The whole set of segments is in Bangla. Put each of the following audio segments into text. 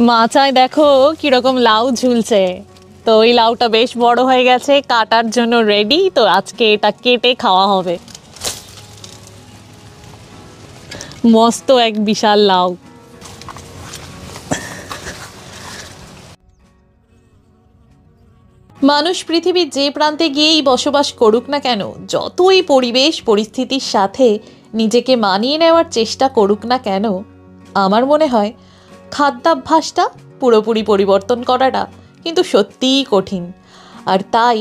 মাচায় দেখো কিরকম লাউ ঝুলছে। তো ওই লাউটা বেশ বড় হয়ে গেছে, কাটার জন্য রেডি। তো আজকে এটা কেটে খাওয়া হবে। মস্ত এক বিশাল লাউ। মানুষ পৃথিবীর যে প্রান্তে গিয়েই বসবাস করুক না কেন, যতই পরিবেশ পরিস্থিতির সাথে নিজেকে মানিয়ে নেওয়ার চেষ্টা করুক না কেন, আমার মনে হয় খাদ্যাভ্যাসটা পুরোপুরি পরিবর্তন করাটা কিন্তু সত্যিই কঠিন। আর তাই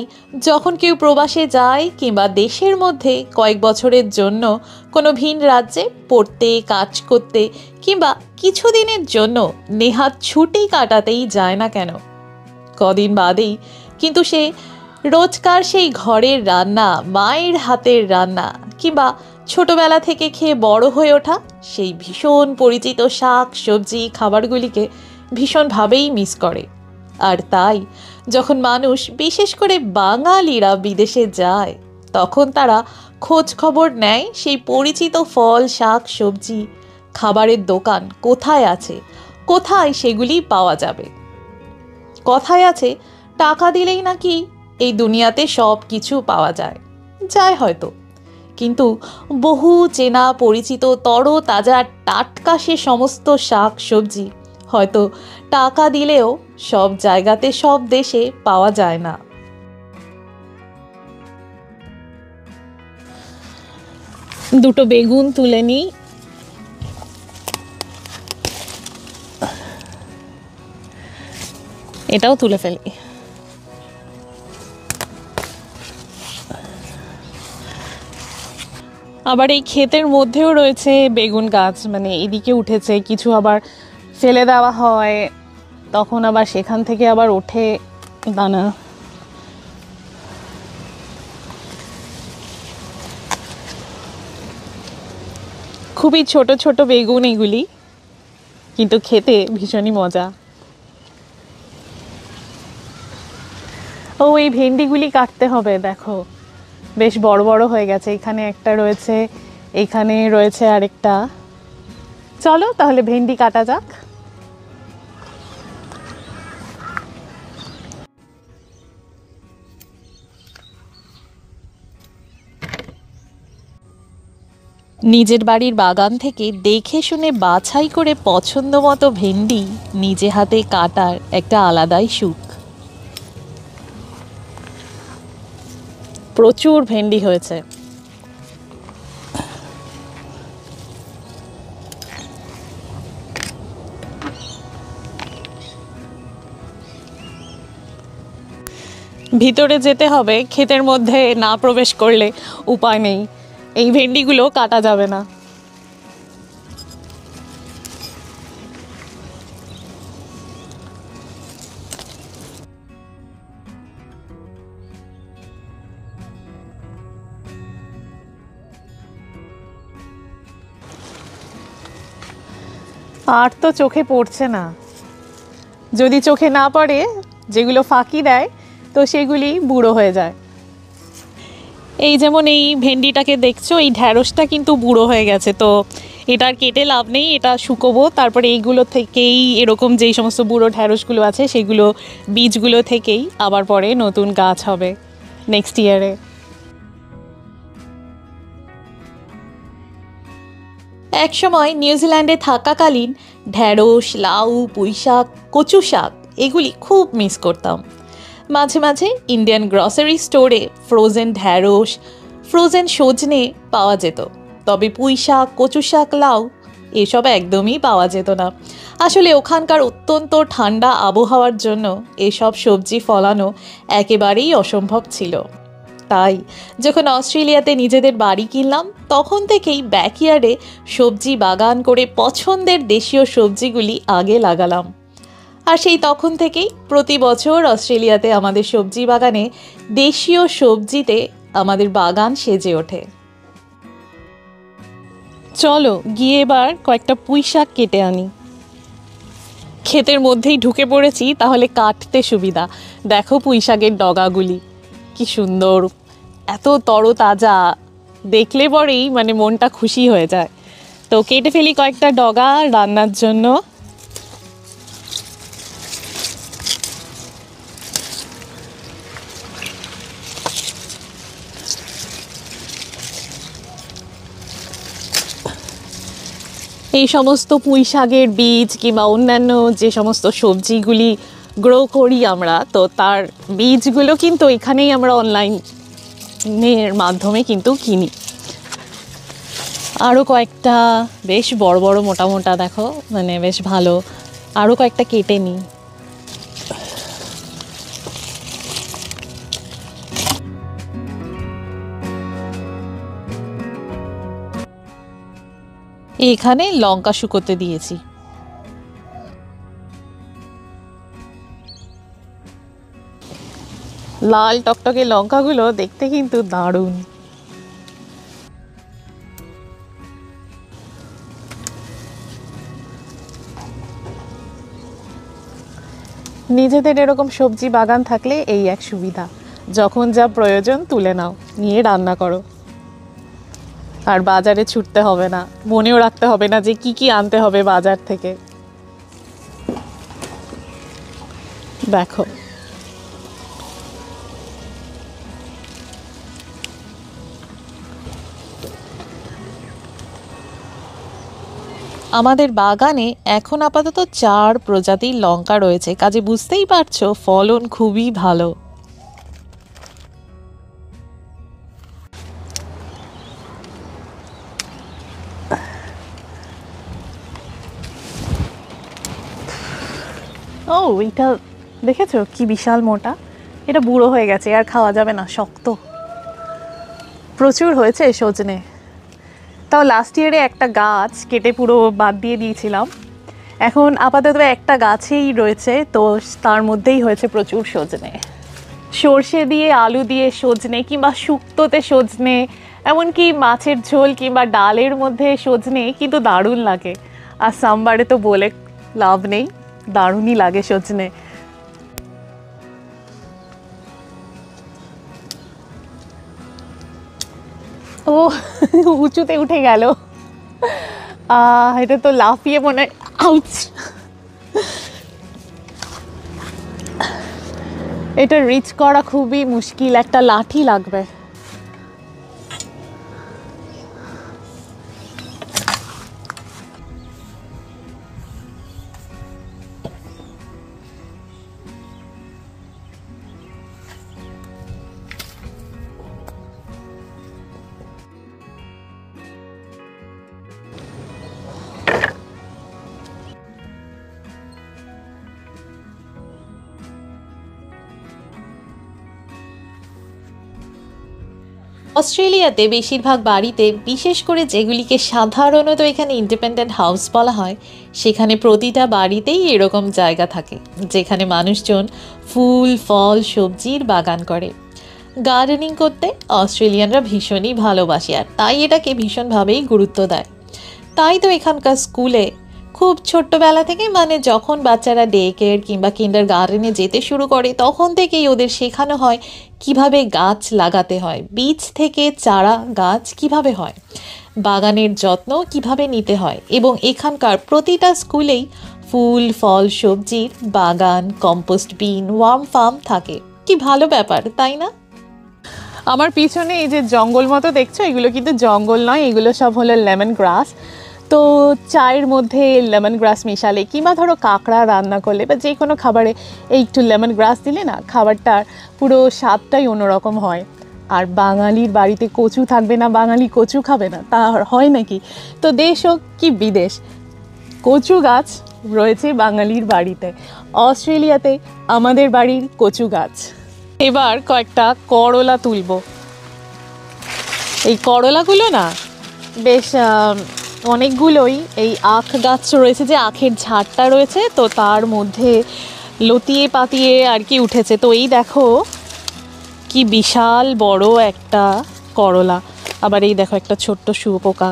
যখন কেউ প্রবাসে যায় কিংবা দেশের মধ্যে কয়েক বছরের জন্য কোনো ভিন রাজ্যে পড়তে, কাজ করতে কিংবা কিছুদিনের জন্য নেহাত ছুটি কাটাতেই যায় না কেন, কদিন বাদেই কিন্তু সে রোজকার সেই ঘরের রান্না, মায়ের হাতের রান্না কিংবা ছোটবেলা থেকে খেয়ে বড় হয়ে ওঠা সেই ভীষণ পরিচিত শাক সবজি খাবারগুলিকে ভীষণভাবেই মিস করে। আর তাই যখন মানুষ, বিশেষ করে বাঙালিরা বিদেশে যায়, তখন তারা খোঁজ খবর নেয় সেই পরিচিত ফল শাক সবজি খাবারের দোকান কোথায় আছে, কোথায় সেগুলি পাওয়া যাবে। কথায় আছে টাকা দিলেই নাকি এই দুনিয়াতে সব কিছু পাওয়া যায়, যায় হয়তো, কিন্তু বহু চেনা পরিচিত তর তাজা টাটকা সে সমস্ত শাক সবজি হয়তো টাকা দিলেও সব জায়গাতে সব দেশে পাওয়া যায় না। দুটো বেগুন তুলে নিই। এটাও তুলে ফেলি। আবার এই ক্ষেতের মধ্যেও রয়েছে বেগুন গাছ, মানে এদিকে উঠেছে কিছু, আবার ফেলে দেওয়া হয়, তখন আবার সেখান থেকে আবার ওঠে দানা। খুবই ছোট ছোট বেগুন এগুলি, কিন্তু খেতে ভীষণই মজা। ও এই ভেন্ডিগুলি কাটতে হবে, দেখো বেশ বড় বড় হয়ে গেছে। এখানে একটা রয়েছে, এখানে রয়েছে আরেকটা। চলো তাহলে ভেন্ডি কাটা যাক। নিজের বাড়ির বাগান থেকে দেখে শুনে বাছাই করে পছন্দ মতো ভেন্ডি নিজে হাতে কাটার একটা আলাদাই সুখ। প্রচুর ভেন্ডি হয়েছে। ভিতরে যেতে হবে, ক্ষেতের মধ্যে না প্রবেশ করলে উপায় নেই, এই ভেন্ডিগুলো কাটা যাবে না। আর তো চোখে পড়ছে না, যদি চোখে না পড়ে যেগুলো ফাঁকি দেয় তো সেগুলি বুড়ো হয়ে যায়। এই যেমন এই ভেন্ডিটাকে দেখছো, এই ঢ্যাঁড়সটা কিন্তু বুড়ো হয়ে গেছে, তো এটার কেটে লাভ নেই, এটা শুকোবো। তারপরে এইগুলো থেকেই, এরকম যেই সমস্ত বুড়ো ঢ্যাঁড়সগুলো আছে সেগুলো বীজগুলো থেকেই আবার পরে নতুন গাছ হবে নেক্সট ইয়ারে। একসময় নিউজিল্যান্ডে থাকাকালীন ঢ্যাঁড়স, লাউ, পুঁই শাক, কচু শাক এগুলি খুব মিস করতাম। মাঝে মাঝে ইন্ডিয়ান গ্রসারি স্টোরে ফ্রোজেন ঢ্যাঁড়স, ফ্রোজেন সজনে পাওয়া যেত, তবে পুঁই শাক, কচু শাক, লাউ এসব একদমই পাওয়া যেত না। আসলে ওখানকার অত্যন্ত ঠান্ডা আবহাওয়ার জন্য এসব সবজি ফলানো একেবারেই অসম্ভব ছিল। তাই যখন অস্ট্রেলিয়াতে নিজেদের বাড়ি কিনলাম, তখন থেকেই ব্যাকইয়ার্ডে সবজি বাগান করে পছন্দের দেশীয় সবজিগুলি আগে লাগালাম। আর সেই তখন থেকেই প্রতি বছর অস্ট্রেলিয়াতে আমাদের সবজি বাগানে দেশীয় সবজিতে আমাদের বাগান সেজে ওঠে। চলো গিয়ে এবার কয়েকটা পুঁই শাক কেটে আনি। ক্ষেতের মধ্যেই ঢুকে পড়েছি, তাহলে কাটতে সুবিধা। দেখো পুঁই শাকের ডগাগুলি কি সুন্দর, এত তরতাজা, দেখলে পরেই মানে মনটা খুশি হয়ে যায়। তো কেটে ফেলি কয়েকটা ডগা রান্নার জন্য। এই সমস্ত পুঁই শাকের বীজ কিংবা অন্যান্য যে সমস্ত সবজিগুলি গ্রো করি আমরা, তো তার বীজগুলো কিন্তু এখানেই আমরা অনলাইনের মাধ্যমে কিন্তু কিনি। আরও কয়েকটা বেশ বড় বড় মোটা মোটা দেখো, মানে বেশ ভালো, আরও কয়েকটা কেটে নিই। এখানে লঙ্কা শুকোতে দিয়েছি। লাল টকটকে লঙ্কাগুলো দেখতে কিন্তু দারুণ। নিজেদের এরকম সবজি বাগান থাকলে এই এক সুবিধা, যখন যা প্রয়োজন তুলে নাও, নিয়ে রান্না করো, আর বাজারে ছুটতে হবে না, মনেও রাখতে হবে না যে কি কি আনতে হবে বাজার থেকে। দেখো আমাদের বাগানে এখন আপাতত 4 প্রজাতির লঙ্কা রয়েছে, কাজে বুঝতেই পারছো ফলন খুবই ভালো। ও এটা দেখেছো কি বিশাল মোটা, এটা বুড়ো হয়ে গেছে, আর খাওয়া যাবে না, শক্ত। প্রচুর হয়েছে সজনে, তাও লাস্ট ইয়ারে একটা গাছ কেটে পুরো বাদ দিয়ে দিয়েছিলাম, এখন আপাতত একটা গাছেই রয়েছে, তো তার মধ্যেই হয়েছে প্রচুর সজনে। সর্ষে দিয়ে আলু দিয়ে সজনে কিংবা শুক্তোতে সজনে, এমনকি মাছের ঝোল কিংবা ডালের মধ্যে সজনে কিন্তু দারুণ লাগে। আর সাম্বারে তো বলে লাভ নেই, দারুণই লাগে সজনে। ও উঁচুতে উঠে গেল, এটা তো লাফিয়ে মনে হয়, আউচ। এটা রিচ করা খুবই মুশকিল, একটা লাঠি লাগবে। অস্ট্রেলিয়াতে বেশিরভাগ বাড়িতে, বিশেষ করে যেগুলিকে সাধারণত এখানে ইন্ডিপেন্ডেন্ট হাউস বলা হয়, সেখানে প্রতিটা বাড়িতেই এরকম জায়গা থাকে যেখানে মানুষজন ফুল ফল সবজির বাগান করে। গার্ডেনিং করতে অস্ট্রেলিয়ানরা ভীষণই ভালোবাসে, আর তাই এটাকে ভীষণভাবেই গুরুত্ব দেয়। তাই তো এখানকার স্কুলে খুব ছোট্টবেলা থেকে, মানে যখন বাচ্চারা ডে কেয়ার কিংবা কিন্ডার গার্ডেনে যেতে শুরু করে তখন থেকেই ওদের শেখানো হয় কিভাবে গাছ লাগাতে হয়, বীজ থেকে চারা গাছ কিভাবে হয়, বাগানের যত্ন কিভাবে নিতে হয়, এবং এখানকার প্রতিটা স্কুলেই ফুল ফল সবজির বাগান, কম্পোস্ট বিন, ওয়ার্ম ফার্ম থাকে। কি ভালো ব্যাপার, তাই না? আমার পিছনে এই যে জঙ্গল মতো দেখছো, এগুলো কিন্তু জঙ্গল নয়, এগুলো সব হলো লেমন গ্রাস। তো চায়ের মধ্যে লেমন গ্রাস মেশালে কিংবা ধরো কাঁকড়া রান্না করলে বা যে কোনো খাবারে এই একটু লেমন গ্রাস দিলে না, খাবারটার পুরো স্বাদটাই অন্যরকম হয়। আর বাঙালির বাড়িতে কচু থাকবে না, বাঙালি কচু খাবে না, তা হয় নাকি? তো দেশ হোক কি বিদেশ, কচু গাছ রয়েছে বাঙালির বাড়িতে। অস্ট্রেলিয়াতে আমাদের বাড়ির কচু গাছ। এবার কয়েকটা করলা তুলব। এই করলাগুলো না বেশ অনেকগুলোই এই আখ গাছ রয়েছে, যে আখের ঝাড়টা রয়েছে, তো তার মধ্যে লতিয়ে পাতিয়ে আর কি উঠেছে। তো এই দেখো কি বিশাল বড় একটা করলা, আবার এই দেখো একটা ছোট্ট শুঁয়োপোকা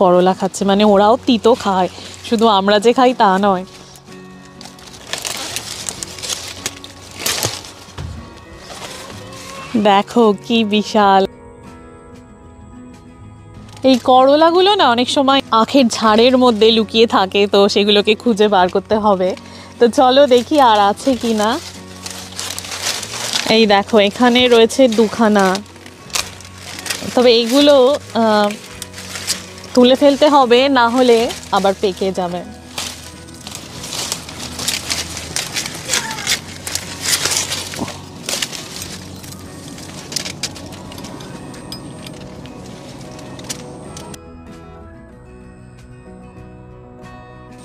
করলা খাচ্ছে, মানে ওরাও তিতো খায়, শুধু আমরা যে খাই তা নয়। দেখো কি বিশাল। এই করলাগুলো না অনেক সময় আখের ঝাড়ের মধ্যে লুকিয়ে থাকে, তো সেগুলোকে খুঁজে বার করতে হবে। তো চলো দেখি আর আছে কি না। এই দেখো এখানে রয়েছে দুখানা, তবে এইগুলো তুলে ফেলতে হবে, না হলে আবার পেকে যাবে।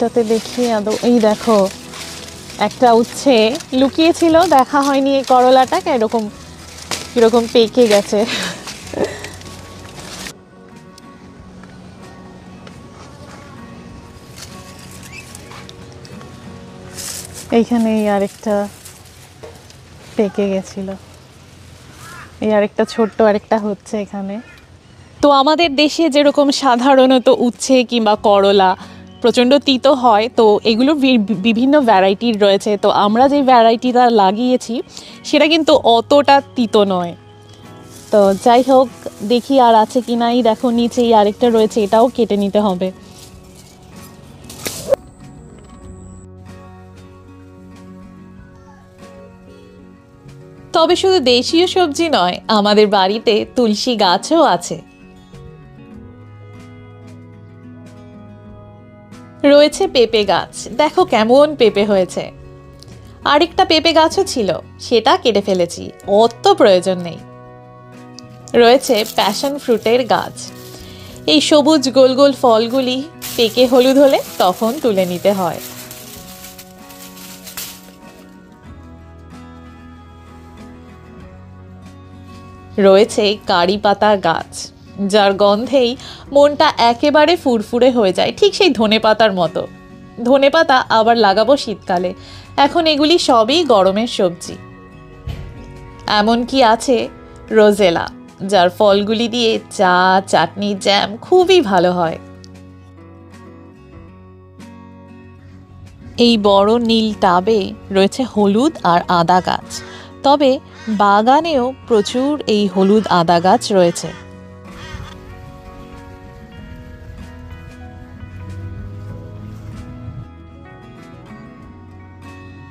তাতে দেখি আদৌ, এই দেখো একটা উচ্ছে লুকিয়েছিল, দেখা হয়নি। এই করলাটা কিরকম পেকে গেছে। এইখানে আরেকটা পেকে গেছিল, এই আরেকটা ছোট্ট আরেকটা হচ্ছে এখানে। তো আমাদের দেশে যেরকম সাধারণত উচ্ছে কিংবা করলা প্রচণ্ড তিতো হয়, তো এগুলোর বিভিন্ন ভ্যারাইটির রয়েছে। তো আমরা যে ভ্যারাইটিটা লাগিয়েছি সেটা কিন্তু অতটা তিতো নয়। তো যাই হোক, দেখি আর আছে কি নাই। দেখো নিচেই আরেকটা রয়েছে, এটাও কেটে নিতে হবে। তবে শুধু দেশীয় সবজি নয়, আমাদের বাড়িতে তুলসী গাছও আছে। রয়েছে পেঁপে গাছ, দেখো কেমন পেঁপে হয়েছে। আরেকটা পেঁপে গাছও ছিল, সেটা কেটে ফেলেছি, অত প্রয়োজন নেই। রয়েছে প্যাশন ফ্রুটের গাছ। এই সবুজ গোল গোল ফলগুলি পেকে হলুদ হলে তখন তুলে নিতে হয়। রয়েছে কারি পাতা গাছ, যার গন্ধেই মনটা একেবারে ফুরফুরে হয়ে যায়, ঠিক সেই ধনেপাতার মতো। ধনেপাতা আবার লাগাবো শীতকালে, এখন এগুলি সবই গরমের সবজি। এমনকি আছে রোজেলা, যার ফলগুলি দিয়ে চা, চাটনি, জ্যাম খুবই ভালো হয়। এই বড় নীল টাবে রয়েছে হলুদ আর আদা গাছ, তবে বাগানেও প্রচুর এই হলুদ আদা গাছ রয়েছে।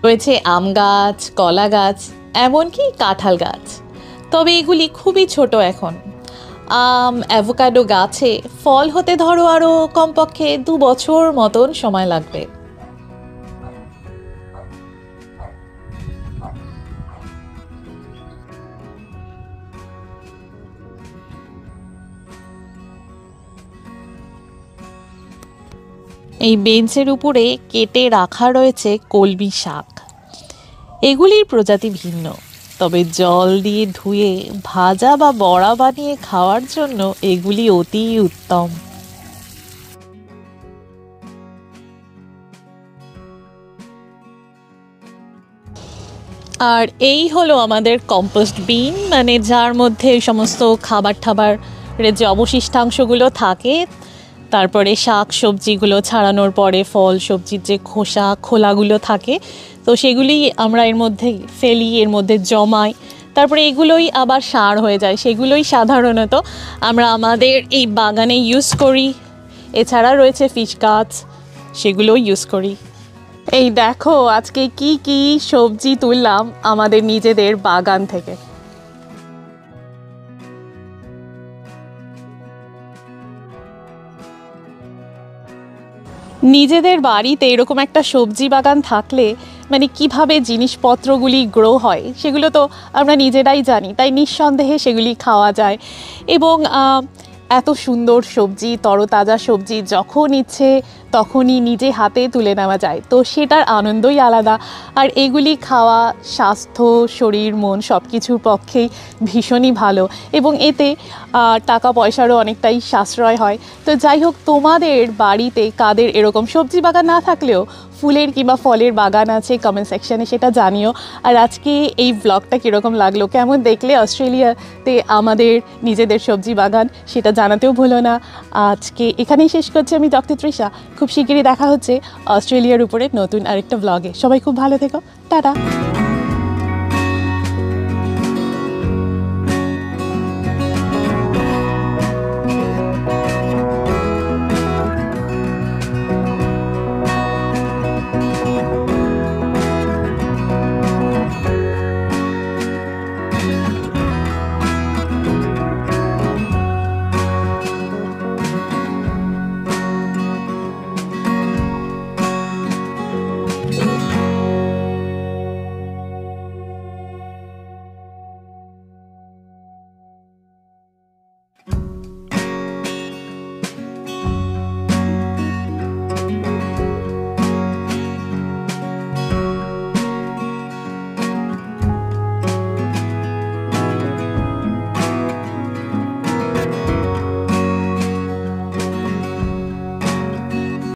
রয়েছে আম গাছ, কলা গাছ, এমনকি কাঁঠাল গাছ, তবে এগুলি খুবই ছোট এখন। আম, অ্যাভোকাডো গাছে ফল হতে ধরো আরও কমপক্ষে 2 বছর মতন সময় লাগবে। এই বেঞ্চের উপরে কেটে রাখা রয়েছে কলমি শাক। এগুলির প্রজাতি ভিন্ন, তবে জল দিয়ে ধুয়ে ভাজা বা বড়া বানিয়ে খাওয়ার জন্য এগুলি অতি উত্তম। আর এই হলো আমাদের কম্পোস্ট বিন, মানে যার মধ্যে এই সমস্ত খাবারের যে অবশিষ্টাংশগুলো থাকে, তারপরে শাক সবজিগুলো ছাড়ানোর পরে ফল সবজির যে খোলাগুলো থাকে, তো সেগুলি আমরা এর মধ্যে ফেলি, এর মধ্যে জমাই, তারপরে এগুলোই আবার সার হয়ে যায়। সেগুলোই সাধারণত আমরা আমাদের এই বাগানে ইউজ করি। এছাড়া রয়েছে ফিশ গাছ, সেগুলোও ইউজ করি। এই দেখো আজকে কি কি সবজি তুললাম আমাদের নিজেদের বাগান থেকে। নিজেদের বাড়িতে এরকম একটা সবজি বাগান থাকলে মানে কিভাবে জিনিসপত্রগুলি গ্রো হয় সেগুলো তো আমরা নিজেরাই জানি, তাই নিঃসন্দেহে সেগুলি খাওয়া যায়। এবং এত সুন্দর সবজি, তরতাজা সবজি যখন ইচ্ছে তখনই নিজে হাতে তুলে নেওয়া যায়, তো সেটার আনন্দই আলাদা। আর এগুলি খাওয়া স্বাস্থ্য, শরীর, মন সব কিছুর পক্ষেই ভীষণই ভালো, এবং এতে টাকা পয়সারও অনেকটাই সাশ্রয় হয়। তো যাই হোক, তোমাদের বাড়িতে কাদের এরকম সবজি বাগান না থাকলেও ফুলের কিংবা ফলের বাগান আছে, কমেন্ট সেকশানে সেটা জানিও। আর আজকে এই ব্লগটা কীরকম লাগলো, কেমন দেখলে অস্ট্রেলিয়াতে আমাদের নিজেদের সবজি বাগান, সেটা জানাতেও ভুলো না। আজকে এখানেই শেষ করছি আমি, ডক্টর তৃষা। খুব শিগগিরই দেখা হচ্ছে অস্ট্রেলিয়ার উপরে নতুন আরেকটা ব্লগে। সবাই খুব ভালো থেকো, টাটা।